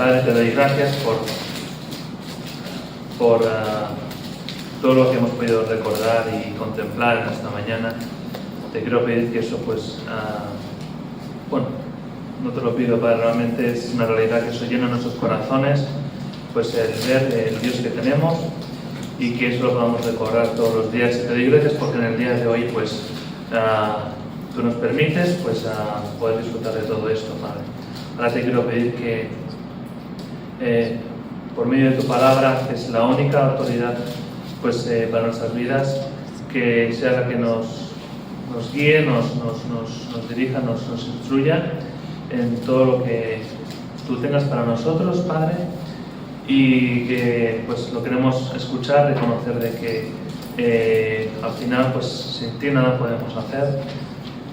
Padre, te doy gracias por todo lo que hemos podido recordar y contemplar en esta mañana. Te quiero pedir que eso, no te lo pido, Padre, realmente es una realidad que eso llena nuestros corazones, pues el ver el Dios que tenemos y que eso lo podamos recordar todos los días. Y te doy gracias porque en el día de hoy, tú nos permites, poder disfrutar de todo esto, Padre. Ahora te quiero pedir que, por medio de tu palabra, que es la única autoridad, para nuestras vidas, que sea la que nos guíe, nos dirija, nos instruya en todo lo que tú tengas para nosotros, Padre, y que lo queremos escuchar, reconocer de que al final sin ti nada podemos hacer,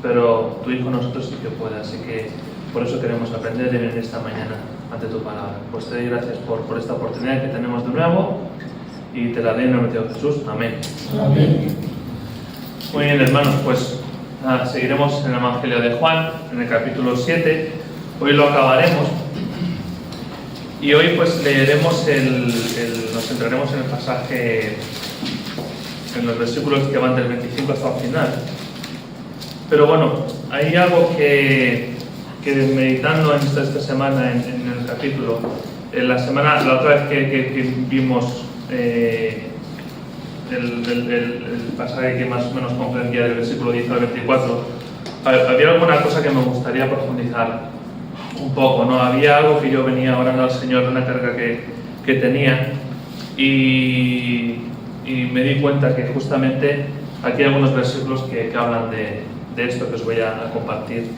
pero tu Hijo nosotros sí que puede, así que por eso queremos aprender y venir esta mañana ante tu palabra. Te doy gracias por esta oportunidad que tenemos de nuevo y te la doy en el nombre de Jesús. Amén. Amén. Muy bien, hermanos, seguiremos en el Evangelio de Juan, en el capítulo 7. Hoy lo acabaremos y hoy leeremos nos centraremos en el pasaje, en los versículos que van del 25 hasta el final. Pero bueno, hay algo que meditando en esta semana en el capítulo, la otra vez que vimos el pasaje que más o menos comprendía del versículo 10 al 24, había alguna cosa que me gustaría profundizar un poco, ¿no? Había algo que yo venía orando al Señor, una carga que tenía, y me di cuenta que justamente aquí hay algunos versículos que hablan de esto que os voy a compartir,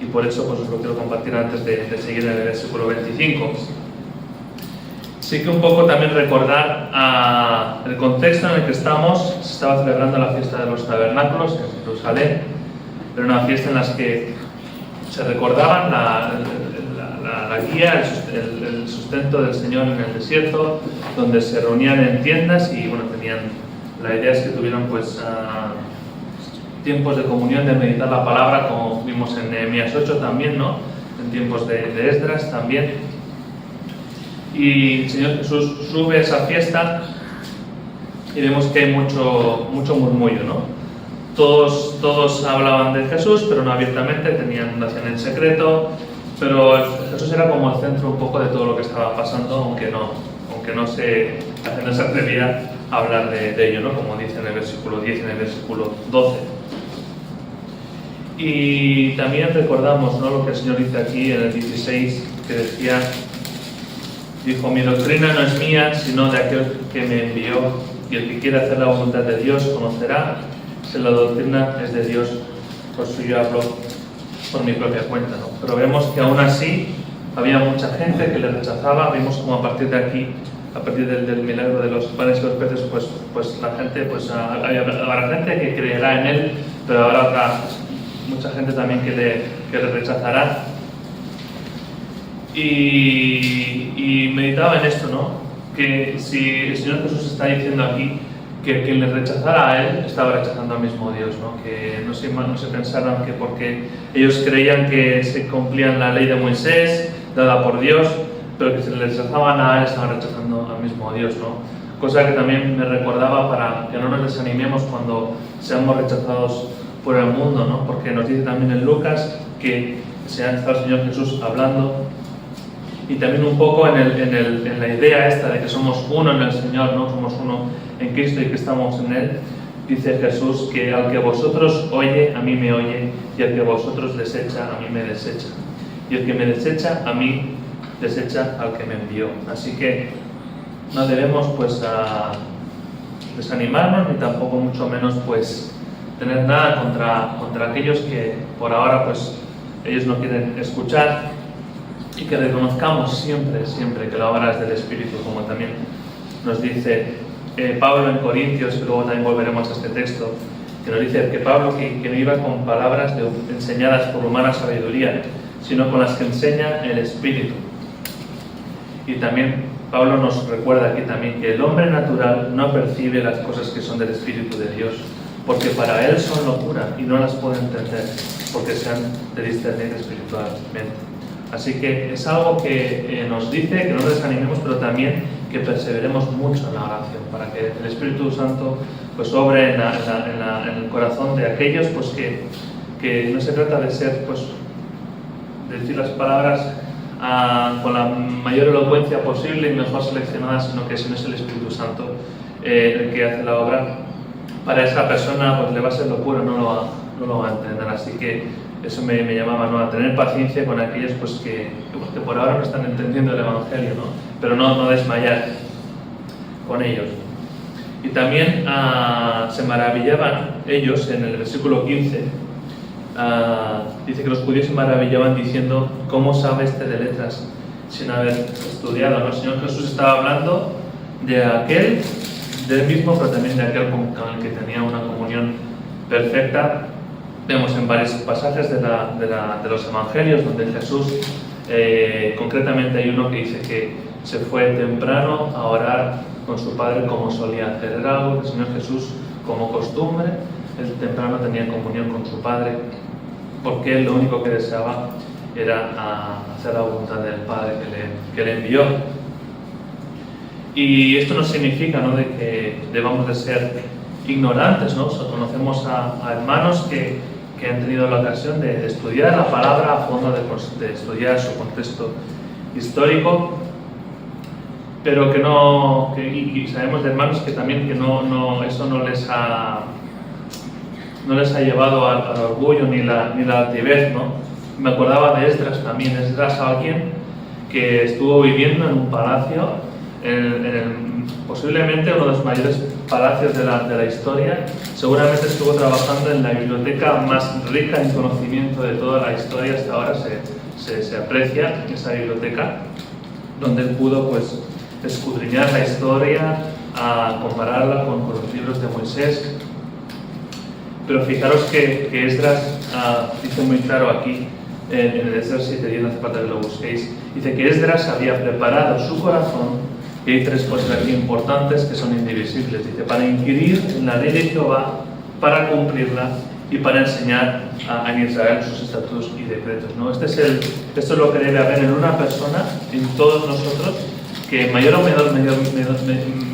y por eso os lo quiero compartir antes de seguir en el versículo 25. Sí que un poco también recordar el contexto en el que estamos. Se estaba celebrando la fiesta de los tabernáculos en Jerusalén. Era una fiesta en la que se recordaban la guía, el sustento del Señor en el desierto, donde se reunían en tiendas y la idea es que tuvieran tiempos de comunión, de meditar la palabra, como vimos en Nehemías 8 también, ¿no? En tiempos de Esdras también. Y el Señor Jesús sube a esa fiesta y vemos que hay mucho murmullo, ¿no? Todos hablaban de Jesús, pero no abiertamente, lo hacían en secreto, pero Jesús era como el centro un poco de todo lo que estaba pasando, aunque no se atrevía a hablar de ello, ¿no? Como dice en el versículo 10 y en el versículo 12. Y también recordamos, ¿no?, lo que el Señor dice aquí en el 16, que dijo: mi doctrina no es mía, sino de aquel que me envió, y el que quiere hacer la voluntad de Dios conocerá si la doctrina es de Dios. Por eso yo hablo por mi propia cuenta, ¿no? Pero vemos que aún así había mucha gente que le rechazaba. Vimos como a partir de aquí, a partir del milagro de los panes y los peces, la gente, habrá gente que creerá en él, pero habrá mucha gente también que le rechazará. Y meditaba en esto, ¿no? Que si el Señor Jesús está diciendo aquí que quien le rechazara a él estaba rechazando al mismo Dios, ¿no? Que no se pensaran que porque ellos creían que se cumplían la ley de Moisés dada por Dios, pero que si le rechazaban a él estaban rechazando al mismo Dios, ¿no? Cosa que también me recordaba para que no nos desanimemos cuando seamos rechazados por el mundo, ¿no? Porque nos dice también en Lucas que está el Señor Jesús hablando. Y también un poco en la idea esta de que somos uno en el Señor, ¿no? Somos uno en Cristo y que estamos en Él. Dice Jesús que al que vosotros oye, a mí me oye, y al que vosotros desecha, a mí me desecha. Y el que me desecha, a mí desecha al que me envió. Así que no debemos desanimarnos, ni tampoco mucho menos tener nada contra aquellos que por ahora ellos no quieren escuchar. Y que reconozcamos siempre que la obra es del Espíritu, como también nos dice Pablo en Corintios, y luego también volveremos a este texto, que nos dice que Pablo que no iba con palabras enseñadas por humana sabiduría, sino con las que enseña el Espíritu. Y también Pablo nos recuerda aquí también que el hombre natural no percibe las cosas que son del Espíritu de Dios, porque para él son locura y no las puede entender, porque se han de discernir espiritualmente. Así que es algo que nos dice que no nos desanimemos, pero también que perseveremos mucho en la oración, para que el Espíritu Santo pues obre en el corazón de aquellos pues que no se trata de ser pues de decir las palabras con la mayor elocuencia posible y mejor seleccionadas, sino que si no es el Espíritu Santo el que hace la obra, para esa persona pues le va a ser locura, no lo va a entender. Así que eso me llamaba, ¿no?, a tener paciencia con aquellos pues que por ahora no están entendiendo el Evangelio, ¿no? Pero no desmayar con ellos. Y también se maravillaban ellos, en el versículo 15, dice que los judíos se maravillaban diciendo: ¿cómo sabe este de letras sin haber estudiado? ¿No? El Señor Jesús estaba hablando del mismo, pero también de aquel con el que tenía una comunión perfecta. Vemos en varios pasajes de los Evangelios donde Jesús, concretamente hay uno que dice que se fue temprano a orar con su Padre como solía hacer. Era algo que el Señor Jesús, como costumbre, el temprano tenía comunión con su Padre, porque él lo único que deseaba era hacer la voluntad del Padre que le envió. Y esto no significa, ¿no?, de que debamos de ser ignorantes, ¿no? Conocemos a hermanos que han tenido la ocasión de estudiar la palabra a fondo, de estudiar su contexto histórico, pero y sabemos de hermanos que también eso no les ha llevado al orgullo ni la altivez, ¿no? Me acordaba de Esdras también. Esdras, alguien que estuvo viviendo en un palacio, posiblemente uno de los mayores palacios de la historia. Seguramente estuvo trabajando en la biblioteca más rica en conocimiento de toda la historia. Hasta ahora se aprecia esa biblioteca, donde él pudo pues escudriñar la historia, compararla con los libros de Moisés. Pero fijaros que Esdras dice muy claro aquí, en el Esdras 7:10, no hace falta que lo busquéis, dice que Esdras había preparado su corazón, y hay tres cosas aquí importantes que son indivisibles. Dice: para inquirir en la ley de Jehová, para cumplirla y para enseñar en Israel sus estatutos y decretos, ¿no? Esto es lo que debe haber en una persona, en todos nosotros, que en mayor o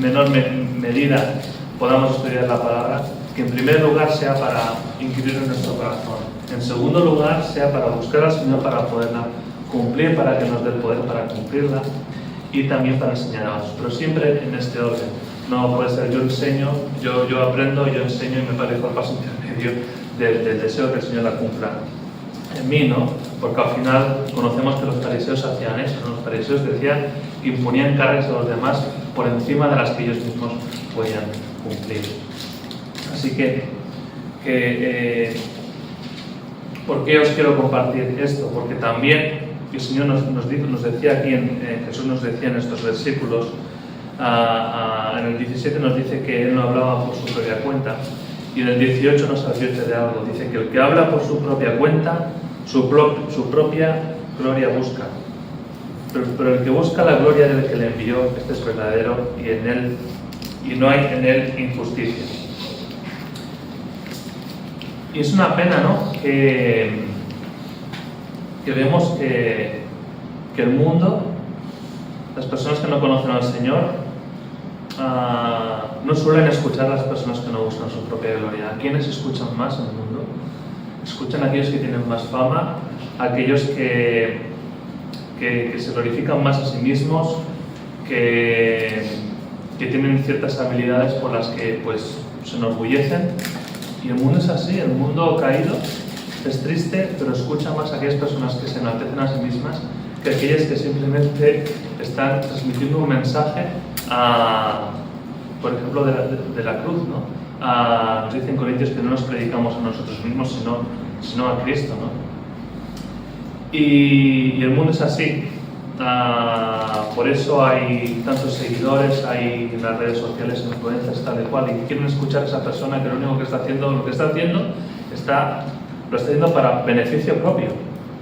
menor medida podamos estudiar la palabra, que en primer lugar sea para inquirir en nuestro corazón, en segundo lugar sea para buscar al Señor para poderla cumplir, para que nos dé el poder para cumplirla, y también para enseñar a otros, pero siempre en este orden. No puede ser yo enseño, yo aprendo, yo enseño y me parezco al paso intermedio del deseo que el Señor la cumpla en mí, ¿no? Porque al final conocemos que los fariseos hacían eso, ¿no? Los fariseos decían que imponían cargas a los demás por encima de las que ellos mismos podían cumplir. Así que ¿por qué os quiero compartir esto? Porque también el Señor nos decía aquí, Jesús nos decía en estos versículos, en el 17 nos dice que Él no hablaba por su propia cuenta, y en el 18 nos advierte de algo. Dice que el que habla por su propia cuenta, su propia gloria busca. Pero el que busca la gloria del que le envió, este es verdadero, y no hay en él injusticia. Y es una pena, ¿no?, que vemos que el mundo, las personas que no conocen al Señor, no suelen escuchar a las personas que no buscan su propia gloria. ¿A quiénes escuchan más en el mundo? Escuchan a aquellos que tienen más fama, a aquellos que se glorifican más a sí mismos, que tienen ciertas habilidades por las que pues se enorgullecen. Y el mundo es así, el mundo caído es triste, pero escucha más a aquellas personas que se enaltecen a sí mismas que aquellas que simplemente están transmitiendo un mensaje por ejemplo, de la cruz, ¿no? Nos dicen Corintios que no nos predicamos a nosotros mismos, sino a Cristo, ¿no? Y el mundo es así. Por eso hay tantos seguidores, hay en las redes sociales influencias tal y cual, y quieren escuchar a esa persona que lo único que está haciendo, lo está haciendo para beneficio propio.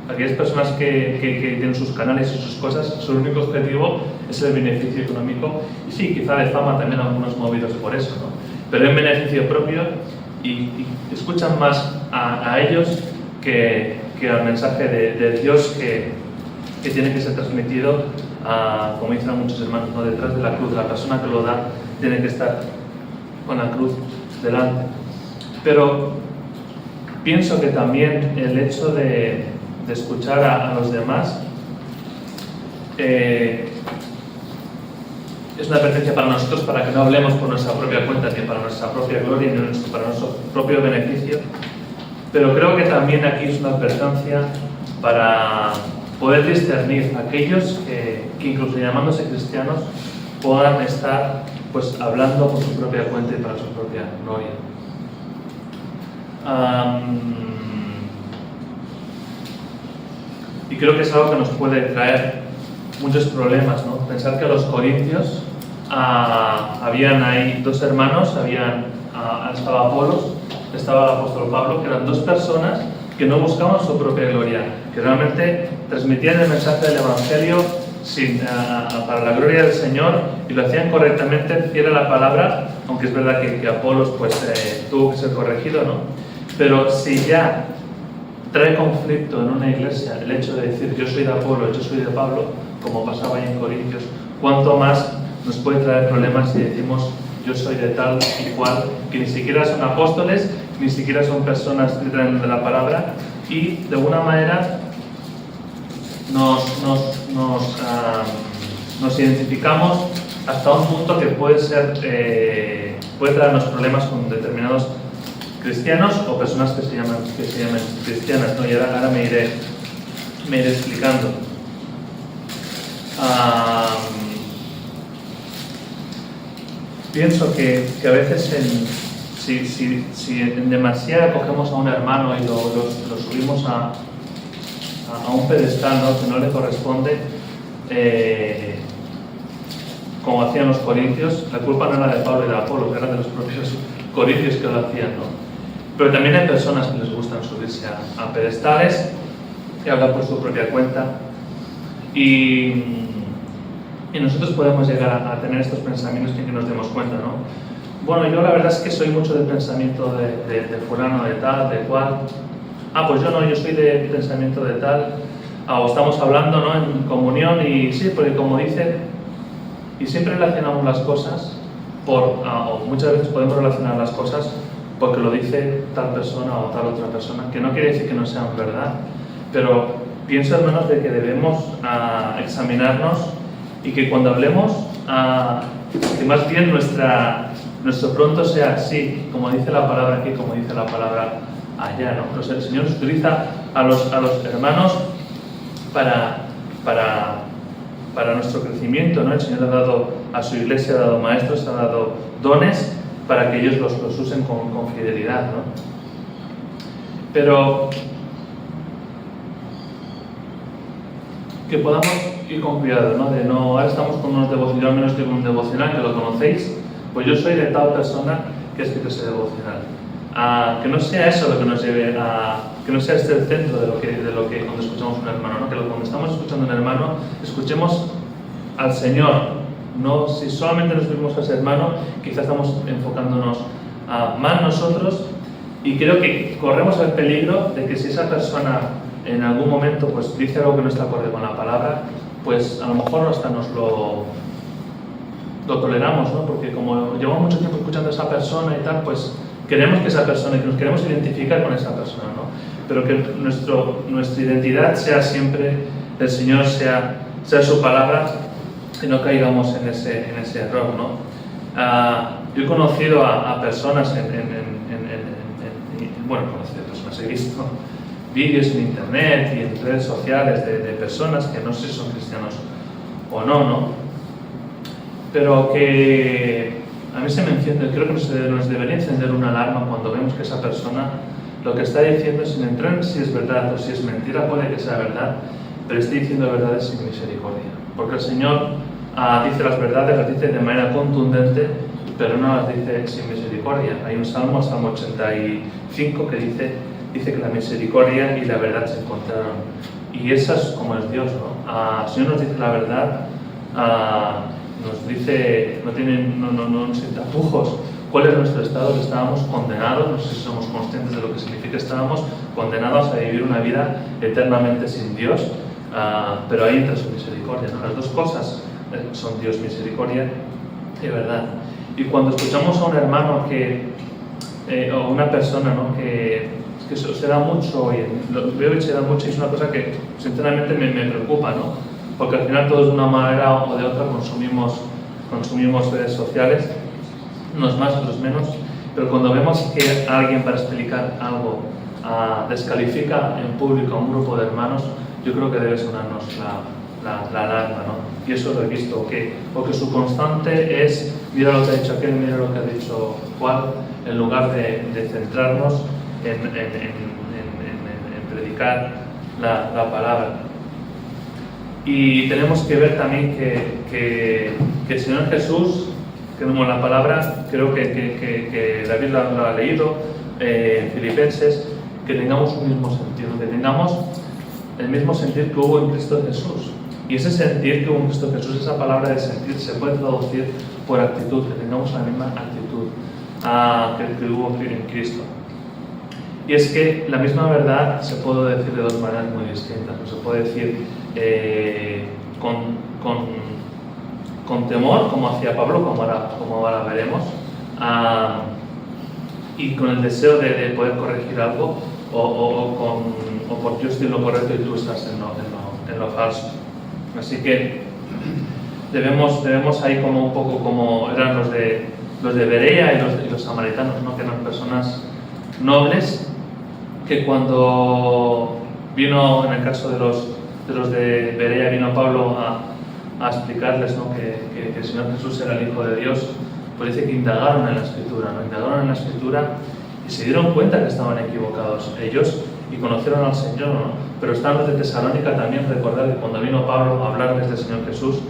Aquellas personas que tienen sus canales y sus cosas, su único objetivo es el beneficio económico, y sí, quizá de fama también algunos movidos por eso, ¿no? Pero en beneficio propio, y escuchan más a ellos que al mensaje de Dios que tiene que ser transmitido, como dicen muchos hermanos, ¿no? Detrás de la cruz. La persona que lo da tiene que estar con la cruz delante. Pero pienso que también el hecho de escuchar a los demás es una advertencia para nosotros, para que no hablemos por nuestra propia cuenta, ni para nuestra propia gloria, ni para nuestro propio beneficio. Pero creo que también aquí es una advertencia para poder discernir a aquellos que incluso llamándose cristianos puedan estar pues hablando por su propia cuenta y para su propia gloria. Y creo que es algo que nos puede traer muchos problemas, ¿no? Pensar que a los corintios habían ahí dos hermanos, estaba Apolos, estaba el apóstol Pablo, que eran dos personas que no buscaban su propia gloria, que realmente transmitían el mensaje del Evangelio para la gloria del Señor y lo hacían correctamente, fiel a la palabra, aunque es verdad que Apolos pues, tuvo que ser corregido, ¿no? Pero si ya trae conflicto en una iglesia el hecho de decir yo soy de Apolo, yo soy de Pablo, como pasaba ahí en Corintios, cuánto más nos puede traer problemas si decimos yo soy de tal y cual, que ni siquiera son apóstoles, ni siquiera son personas que traen de la palabra, y de alguna manera nos identificamos hasta un punto que puede traernos problemas con determinados cristianos o personas que se llaman cristianas, ¿no? Y ahora me iré explicando. Pienso que a veces si en demasía cogemos a un hermano y lo subimos a un pedestal, ¿no? Que no le corresponde, como hacían los corintios, la culpa no era de Pablo y de Apolo, era de los propios corintios que lo hacían, ¿no? Pero también hay personas que les gustan subirse a pedestales y hablar por su propia cuenta. Y nosotros podemos llegar a tener estos pensamientos sin que nos demos cuenta, ¿no? Bueno, yo la verdad es que soy mucho del pensamiento de fulano, de tal, de cual. Pues yo soy de pensamiento de tal. O estamos hablando, ¿no? En comunión y sí, porque como dice, y siempre relacionamos las cosas o muchas veces podemos relacionar las cosas porque lo dice tal persona o tal otra persona, que no quiere decir que no sean verdad, pero pienso, hermanos, de que debemos examinarnos y que cuando hablemos, que más bien nuestro pronto sea sí, como dice la palabra aquí, como dice la palabra allá, ¿no? Pues el Señor utiliza a los hermanos para nuestro crecimiento, ¿no? El Señor ha dado a su iglesia, ha dado maestros, ha dado dones para que ellos los usen con fidelidad, ¿no? Pero que podamos ir con cuidado, ¿no? Ahora estamos con unos devocionales, yo al menos tengo un devocional que lo conocéis, pues yo soy de tal persona que ha escrito ese devocional. Que no sea eso lo que nos lleve que no sea este el centro de lo que cuando escuchamos un hermano, ¿no? Que cuando estamos escuchando un hermano, escuchemos al Señor. No, si solamente nos vimos a ese hermano, quizás estamos enfocándonos más nosotros, y creo que corremos el peligro de que si esa persona en algún momento pues dice algo que no está acorde con la palabra, pues a lo mejor hasta nos lo toleramos, ¿no? Porque como llevamos mucho tiempo escuchando a esa persona y tal, pues queremos que esa persona, que nos queremos identificar con esa persona, ¿no? Pero que nuestra identidad sea siempre el Señor, sea su palabra, y no caigamos en ese error, ¿no? Yo he conocido a personas he visto vídeos en internet y en redes sociales de personas que no sé si son cristianos o no, ¿no? Pero que a mí se me enciende, creo que nos debería encender una alarma cuando vemos que esa persona lo que está diciendo, sin entrar en si es verdad o si es mentira, puede que sea verdad, pero está diciendo verdades sin misericordia. Porque el Señor dice las verdades, las dice de manera contundente, pero no las dice sin misericordia. Hay un salmo, el Salmo 85, que dice que la misericordia y la verdad se encontraron. Y esa es como es Dios, ¿no? El Señor nos dice la verdad, nos dice, no sin tapujos, cuál es nuestro estado, que estábamos condenados, no sé si somos conscientes de lo que significa, estábamos condenados a vivir una vida eternamente sin Dios, pero ahí entra su misericordia, ¿no? Las dos cosas son Dios, misericordia y verdad. Y cuando escuchamos a un hermano o una persona, ¿no? que se da mucho, y lo veo que se da mucho, y es una cosa que sinceramente me preocupa, ¿no? Porque al final todos de una manera o de otra consumimos redes sociales, unos más, otros menos, pero cuando vemos que alguien para explicar algo descalifica en público a un grupo de hermanos, yo creo que debe sonarnos la alarma, ¿no? Y eso lo he visto, porque su constante es mira lo que ha dicho aquel, mira lo que ha dicho cual, en lugar de centrarnos en predicar la palabra. Y tenemos que ver también que el Señor Jesús, que como la palabra, creo que David lo ha leído, en Filipenses, que tengamos un mismo sentido, que tengamos el mismo sentir que hubo en Cristo Jesús. Y ese sentir que hubo en Cristo Jesús, esa palabra de sentir, se puede traducir por actitud, que tengamos la misma actitud que hubo en Cristo. Y es que la misma verdad se puede decir de dos maneras muy distintas. Se puede decir con temor, como hacía Pablo, como ahora veremos, y con el deseo de poder corregir algo, o porque yo estoy en lo correcto y tú estás en lo falso. Así que debemos ahí como un poco como eran los de Berea y los samaritanos, ¿no? Que eran personas nobles que cuando vino, en el caso de los de Berea, vino Pablo a explicarles, ¿no? que el Señor Jesús era el Hijo de Dios, pues dice que indagaron en la Escritura, ¿no? Indagaron en la Escritura y se dieron cuenta que estaban equivocados ellos y conocieron al Señor, ¿no? Pero están los de Tesalónica también, recordar que cuando vino Pablo a hablarles del Señor Jesús,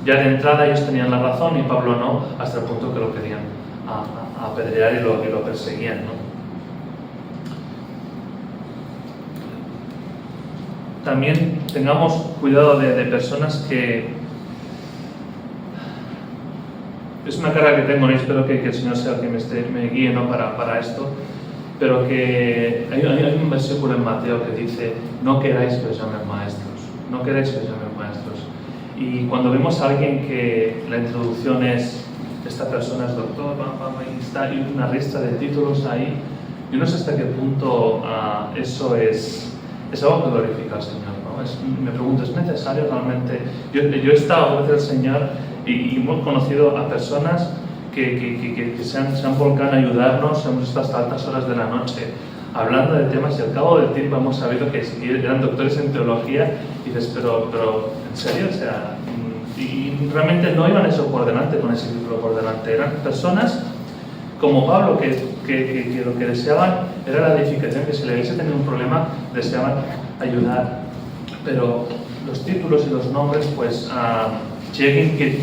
ya de entrada ellos tenían la razón y Pablo no, hasta el punto que lo querían apedrear y lo perseguían, ¿no? También tengamos cuidado de personas que... Es una carga que tengo y espero que el Señor sea el que me guíe, ¿no? para esto, pero que hay un versículo en Mateo que dice: no queráis que os llamen maestros, no queráis que os llamen maestros. Y cuando vemos a alguien que la introducción es: esta persona es doctor, y está hay una lista de títulos ahí, yo no sé hasta qué punto eso es algo que glorifica al Señor, ¿no? Me pregunto, ¿es necesario realmente? Yo he estado con el Señor y hemos conocido a personas que se han volcado a ayudarnos, hemos estado hasta altas horas de la noche hablando de temas y al cabo del tiempo hemos sabido que eran doctores en teología y dices, pero ¿en serio? O sea, y realmente no iban eso por delante, con ese título por delante, eran personas como Pablo que lo que deseaban era la edificación, que si la iglesia tenía un problema deseaban ayudar, pero los títulos y los nombres, pues si alguien que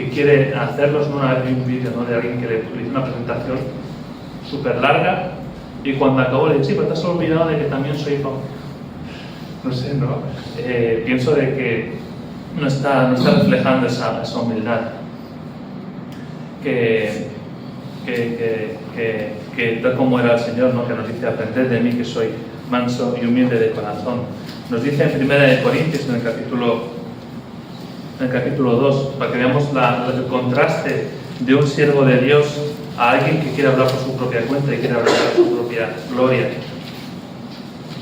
quiere hacerlos, ¿no? Una vez vi un vídeo, ¿no? de alguien que le hizo una presentación súper larga y cuando acabó le dije: sí, pero te has olvidado de que también soy hijo. No sé, ¿no? Pienso de que no está reflejando esa humildad que tal como era el Señor, ¿no? Que nos dice: aprended de mí que soy manso y humilde de corazón. Nos dice en 1 Corintios, en el capítulo 2, para que veamos el contraste de un siervo de Dios a alguien que quiere hablar por su propia cuenta y quiere hablar por su propia gloria.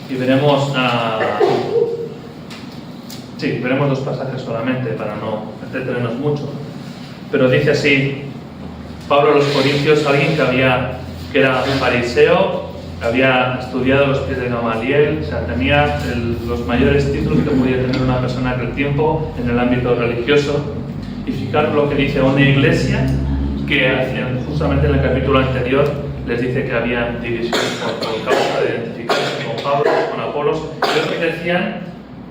Y veremos veremos dos pasajes solamente para no entretenernos mucho, pero dice así Pablo a los Corintios: alguien que era un fariseo, había estudiado los pies de Gamaliel, o sea, tenía los mayores títulos que podía tener una persona en aquel tiempo en el ámbito religioso. Y fijaros lo que dice una iglesia que justamente en el capítulo anterior les dice que había divisiones por causa de identificarse con Pablo, con Apolos. Ellos que decían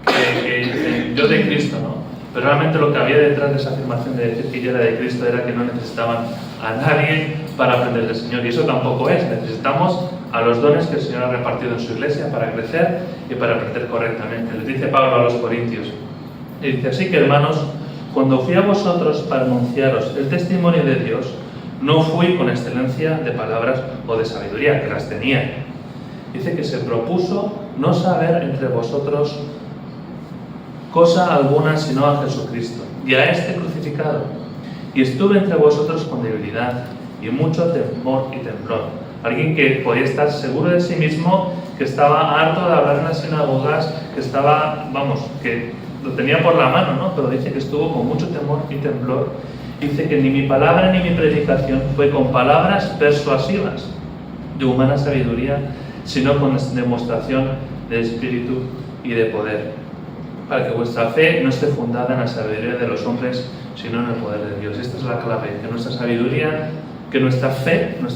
que yo de Cristo, ¿no? Pero realmente lo que había detrás de esa afirmación de decir que yo era de Cristo era que no necesitaban a nadie para aprender del Señor. Y eso tampoco es. Necesitamos a los dones que el Señor ha repartido en su iglesia para crecer y para aprender correctamente. Les dice Pablo a los Corintios. Y dice: así que, hermanos, cuando fui a vosotros para anunciaros el testimonio de Dios, no fui con excelencia de palabras o de sabiduría, que las tenía. Dice que se propuso no saber entre vosotros cosa alguna sino a Jesucristo, y a este crucificado. Y estuve entre vosotros con debilidad y mucho temor y temblor. Alguien que podía estar seguro de sí mismo, que estaba harto de hablar en las sinagogas, que estaba, que lo tenía por la mano, ¿no? Pero dice que estuvo con mucho temor y temblor. Dice que ni mi palabra ni mi predicación fue con palabras persuasivas de humana sabiduría, sino con demostración de espíritu y de poder, para que vuestra fe no esté fundada en la sabiduría de los hombres, sino en el poder de Dios. Esta es la clave, que nuestra sabiduría, que nuestra fe no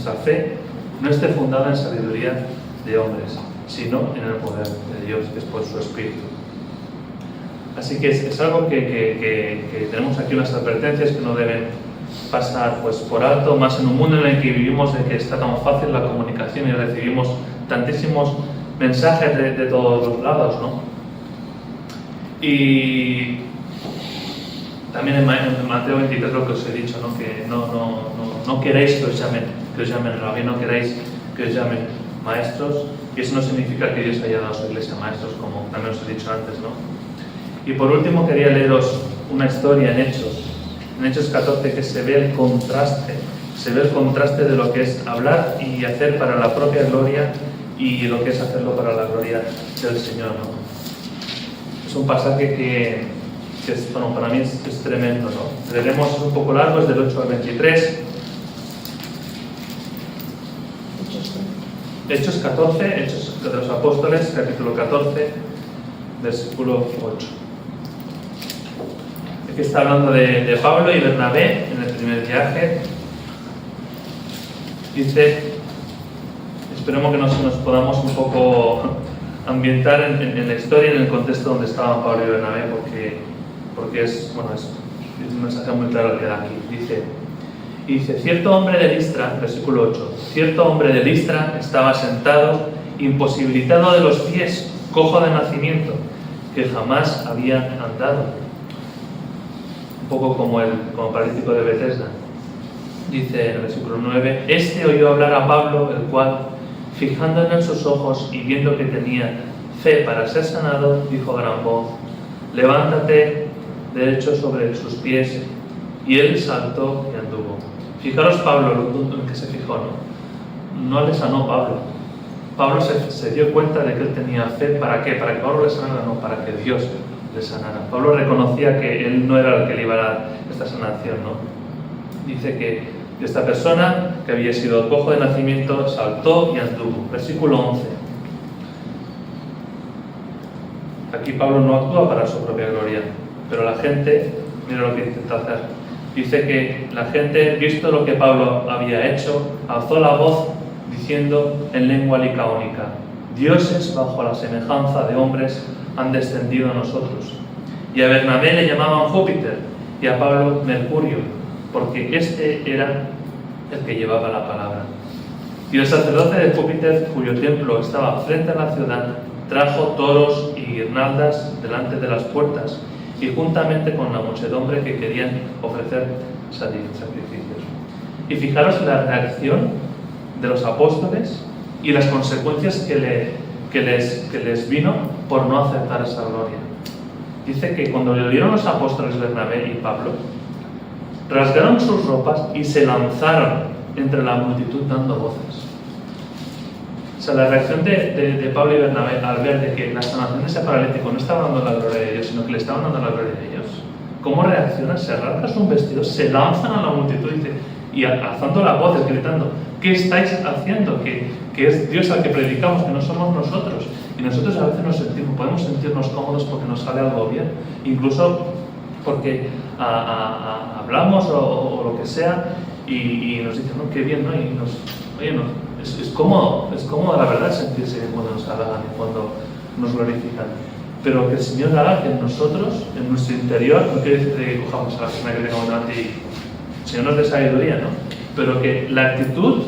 esté fundada en sabiduría de hombres, sino en el poder de Dios, que es por su espíritu. Así que es algo que tenemos aquí unas advertencias que no deben pasar pues por alto, más en un mundo en el que vivimos, de que está tan fácil la comunicación y recibimos tantísimos mensajes de todos los lados, ¿no? Y también en Mateo 23 lo que os he dicho, ¿no? Que no queréis que os llamen rabí, no queréis que os llamen maestros, y eso no significa que Dios haya dado a su iglesia maestros, como también os he dicho antes, ¿no? Y por último quería leeros una historia en Hechos 14, que se ve el contraste de lo que es hablar y hacer para la propia gloria y lo que es hacerlo para la gloria del Señor, ¿no? Es un pasaje que es, bueno, para mí es tremendo, ¿no? Leeremos, es un poco largo, es del 8 al 23. Hechos 14, Hechos de los Apóstoles, capítulo 14, versículo 8. Aquí está hablando de Pablo y Bernabé en el primer viaje. Dice, esperemos que nos podamos un poco ambientar en la historia, en el contexto donde estaban Pablo y Bernabé, porque es un mensaje muy claro que da aquí. Dice, cierto hombre de Listra, versículo 8, cierto hombre de Listra estaba sentado, imposibilitado de los pies, cojo de nacimiento, que jamás había andado. Un poco como paralítico de Betesda. Dice en el versículo 9, este oyó hablar a Pablo, el cual, fijando en él sus ojos y viendo que tenía fe para ser sanado, dijo a gran voz, levántate derecho sobre sus pies, y él saltó y anduvo. Fijaros Pablo, en que se fijó, no le sanó Pablo. Pablo se dio cuenta de que él tenía fe. ¿Para qué? Para que Pablo le sanara, no, para que Dios le sanara. Pablo reconocía que él no era el que le iba a dar esta sanación, ¿no? Dice que esta persona, que había sido cojo de nacimiento, saltó y anduvo. Versículo 11. Aquí Pablo no actúa para su propia gloria, pero la gente, mira lo que intenta hacer. Dice que la gente, visto lo que Pablo había hecho, alzó la voz diciendo en lengua licaónica, dioses bajo la semejanza de hombres han descendido a nosotros. Y a Bernabé le llamaban Júpiter y a Pablo Mercurio, porque este era el que llevaba la palabra. Y el sacerdote de Júpiter, cuyo templo estaba frente a la ciudad, trajo toros y guirnaldas delante de las puertas, y juntamente con la muchedumbre que querían ofrecer sacrificios. Y fijaros la reacción de los apóstoles y las consecuencias que les vino por no aceptar esa gloria. Dice que cuando le oyeron los apóstoles Bernabé y Pablo, rasgaron sus ropas y se lanzaron entre la multitud dando voces. O sea, la reacción de Pablo y Bernabé al ver de que la sanación de ese paralítico no estaba dando la gloria de Dios, sino que le estaban dando la gloria de ellos. ¿Cómo reaccionan? Se rasgan sus vestidos, se lanzan a la multitud y alzando las voces, gritando, ¿qué estáis haciendo? Que es Dios al que predicamos, que no somos nosotros. Y nosotros a veces podemos sentirnos cómodos porque nos sale algo bien, incluso porque hablamos o lo que sea y nos dicen, no, qué bien, ¿no? Y es cómodo la verdad sentirse bien cuando nos halagan y cuando nos glorifican. Pero que el Señor haga que en nosotros, en nuestro interior, no quiere decir que cojamos a la persona que tengamos delante y el Señor nos dé sabiduría, ¿no? Pero que la actitud,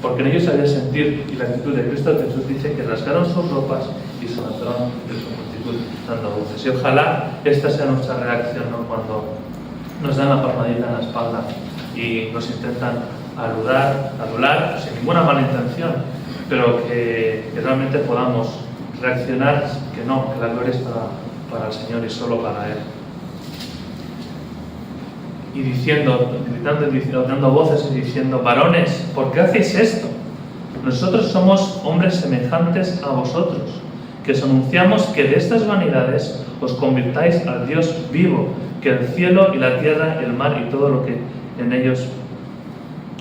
porque en ellos había sentir, y la actitud de Cristo Jesús dice que rasgaron sus ropas y se lanzaron entre su multitud dando voces. Y ojalá esta sea nuestra reacción, ¿no? Cuando nos dan la palmadita en la espalda y nos intentan adular sin ninguna mala intención, pero que realmente podamos reaccionar que no, que la gloria es para el Señor y solo para Él. Y diciendo, gritando, dando voces y diciendo: varones, ¿por qué hacéis esto? Nosotros somos hombres semejantes a vosotros, que os anunciamos que de estas vanidades os convirtáis al Dios vivo, que el cielo y la tierra, el mar y todo lo que en ellos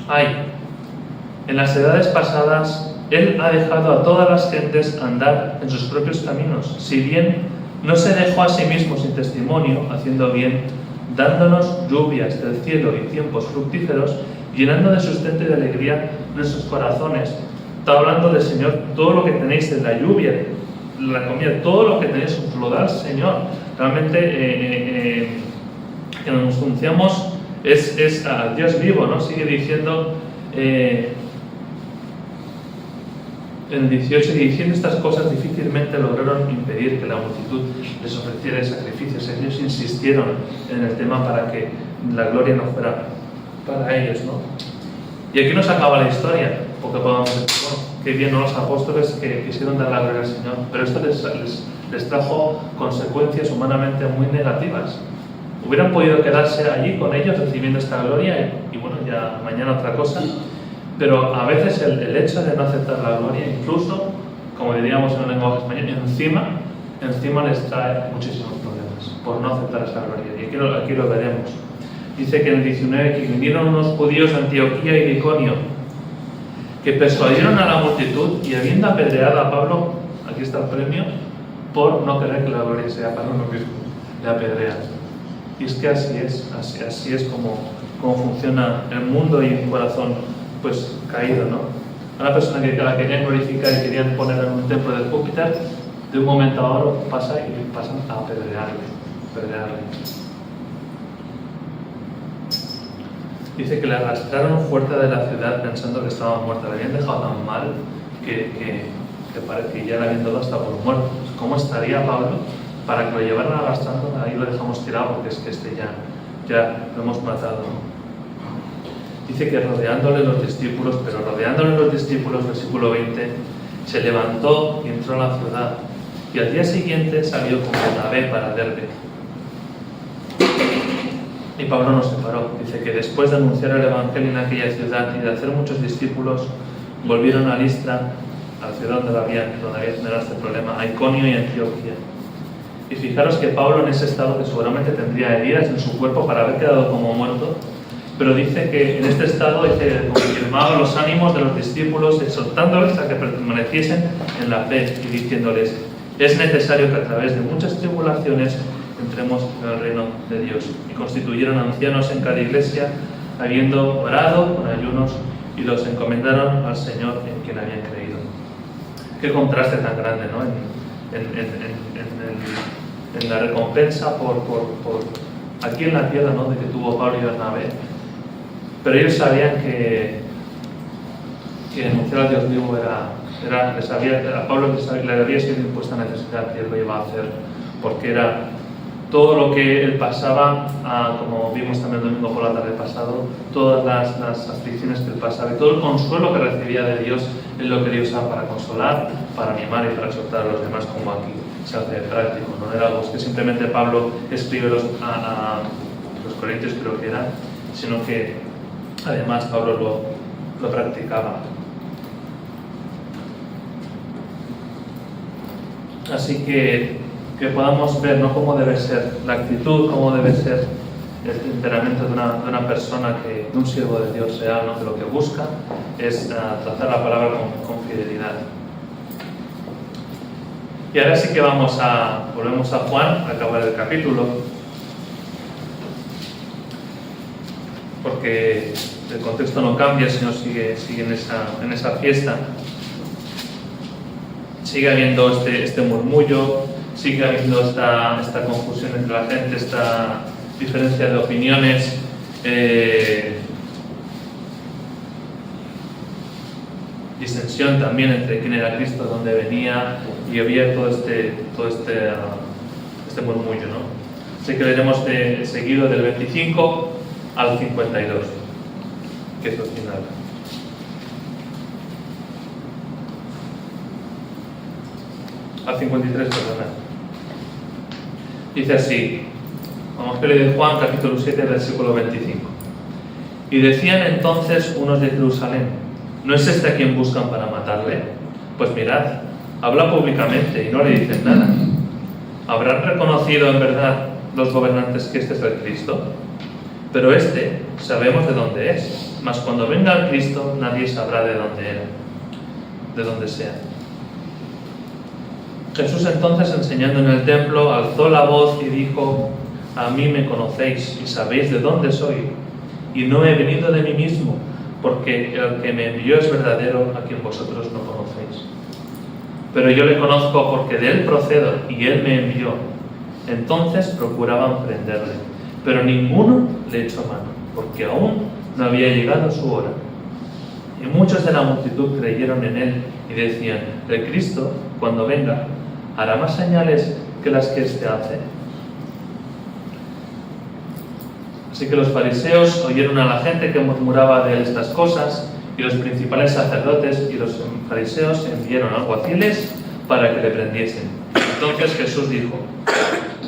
hay. En las edades pasadas, Él ha dejado a todas las gentes andar en sus propios caminos, si bien no se dejó a sí mismo sin testimonio, haciendo bien, dándonos lluvias del cielo y tiempos fructíferos, llenando de sustento y de alegría nuestros corazones. Está hablando del Señor: todo lo que tenéis de la lluvia, la comida, todo lo que tenéis os lo da el Señor. Realmente que nos anunciamos es a Dios vivo, ¿no? Sigue diciendo en el 18: y diciendo estas cosas difícilmente lograron impedir que la multitud les ofreciera sacrificios. Ellos insistieron en el tema para que la gloria no fuera para ellos, ¿no? Y aquí nos acaba la historia, porque podemos decir: bueno, qué bien, ¿no?, los apóstoles que quisieron dar la gloria al Señor, pero esto les trajo consecuencias humanamente muy negativas. Hubieran podido quedarse allí con ellos recibiendo esta gloria y bueno, ya mañana otra cosa, pero a veces el hecho de no aceptar la gloria, incluso, como diríamos en el lenguaje español, encima les trae muchísimos problemas por no aceptar esa gloria. Y aquí lo veremos. Dice que en el 19 que vinieron unos judíos de Antioquía y de Iconio, que persuadieron a la multitud y habiendo apedreado a Pablo, aquí está el premio, por no querer que la gloria sea para uno mismo, le apedrean. Y es que así es como funciona el mundo y el corazón pues caído, ¿no? A una persona que la querían glorificar y querían poner en un templo de Júpiter, de un momento a otro pasan a apedrearle. Dice que le arrastraron fuerte de la ciudad pensando que estaba muerta. Le habían dejado tan mal que parece que ya le habían dado hasta por muerto. ¿Cómo estaría Pablo para que lo llevaran arrastrando? Ahí lo dejamos tirado porque es que ya lo hemos matado, ¿no? Dice que rodeándole los discípulos, versículo 20, se levantó y entró a la ciudad. Y al día siguiente salió con Bernabé para Derbe. Y Pablo no se paró. Dice que después de anunciar el Evangelio en aquella ciudad y de hacer muchos discípulos, volvieron a Listra, a la ciudad donde había generado este problema, a Iconio y Antioquía. Y fijaros que Pablo, en ese estado, que seguramente tendría heridas en su cuerpo para haber quedado como muerto, pero dice que en este estado confirmaba los ánimos de los discípulos, exhortándoles a que permaneciesen en la fe y diciéndoles: es necesario que a través de muchas tribulaciones entremos en el reino de Dios. Y constituyeron ancianos en cada iglesia, habiendo orado con ayunos, y los encomendaron al Señor en quien habían creído. Qué contraste tan grande, ¿no? En la recompensa por aquí en la tierra, ¿no?, de que tuvo Pablo y Bernabé. Pero ellos sabían que denunciar al Dios vivo a Pablo le había sido impuesta necesidad, y él lo iba a hacer, porque era todo lo que él pasaba, como vimos también el domingo por la tarde pasado, todas las aflicciones que él pasaba y todo el consuelo que recibía de Dios, él lo quería usar para consolar, para animar y para exhortar a los demás, como aquí se hace práctico. No era algo que simplemente Pablo escribe a los corintios, creo que era, sino que además Pablo lo practicaba. Así que podamos ver, ¿no?, cómo debe ser la actitud, cómo debe ser el temperamento de una persona, de un siervo de Dios real, ¿no?, que lo que busca es trazar la palabra con fidelidad. Y ahora sí que volvemos a Juan, a acabar el capítulo, porque el contexto no cambia, el Señor sigue en esa fiesta. Sigue habiendo este murmullo, sigue habiendo esta confusión entre la gente, esta diferencia de opiniones, disensión también entre quién era Cristo, dónde venía, y había todo este murmullo, ¿no? Así que leeremos seguido del 25 al 52, que es el final. Al 53, perdona. Dice así, Evangelio de Juan, capítulo 7, versículo 25. Y decían entonces unos de Jerusalén, ¿no es este a quien buscan para matarle? Pues mirad, habla públicamente y no le dicen nada. ¿Habrán reconocido en verdad los gobernantes que este es el Cristo? Pero este sabemos de dónde es, mas cuando venga el Cristo nadie sabrá de dónde era, de dónde sea. Jesús entonces, enseñando en el templo, alzó la voz y dijo, a mí me conocéis y sabéis de dónde soy, y no he venido de mí mismo, porque el que me envió es verdadero, a quien vosotros no conocéis. Pero yo le conozco porque de él procedo y él me envió. Entonces procuraban prenderle, pero ninguno le echó mano, porque aún no había llegado su hora. Y muchos de la multitud creyeron en él y decían, el Cristo, cuando venga, hará más señales que las que éste hace. Así que los fariseos oyeron a la gente que murmuraba de estas cosas, y los principales sacerdotes y los fariseos enviaron alguaciles para que le prendiesen. Entonces Jesús dijo,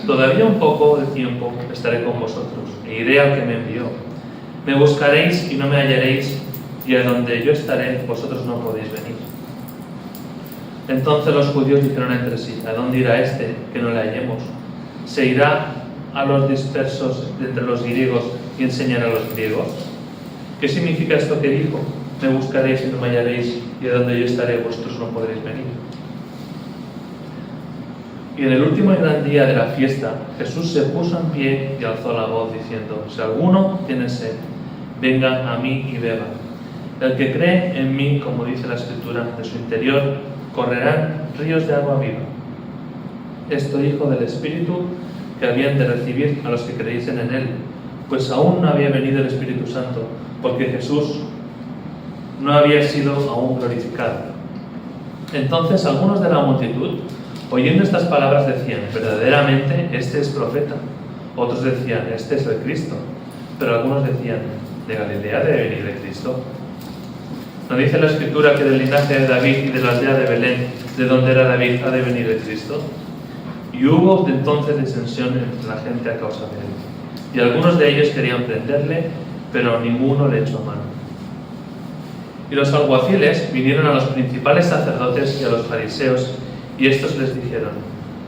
todavía un poco de tiempo estaré con vosotros, e iré al que me envió. Me buscaréis y no me hallaréis, y a donde yo estaré, vosotros no podéis venir. Entonces los judíos dijeron entre sí, ¿a dónde irá este que no le hallemos? ¿Se irá a los dispersos de entre los griegos y enseñará a los griegos? ¿Qué significa esto que dijo? Me buscaréis y no me hallaréis, y a donde yo estaré, vosotros no podréis venir. Y en el último y gran día de la fiesta, Jesús se puso en pie y alzó la voz diciendo, si alguno tiene sed, venga a mí y beba. El que cree en mí, como dice la Escritura, de su interior correrán ríos de agua viva. Esto dijo del Espíritu que habían de recibir a los que creyesen en él, pues aún no había venido el Espíritu Santo, porque Jesús no había sido aún glorificado. Entonces algunos de la multitud, oyendo estas palabras, decían, verdaderamente este es profeta. Otros decían, este es el Cristo. Pero algunos decían, ¿de Galilea debe venir el Cristo? ¿No dice la Escritura que del linaje de David y de la aldea de Belén, de donde era David, ha de venir el Cristo? Y hubo entonces disensión entre la gente a causa de él. Y algunos de ellos querían prenderle, pero ninguno le echó mano. Y los alguaciles vinieron a los principales sacerdotes y a los fariseos, y estos les dijeron,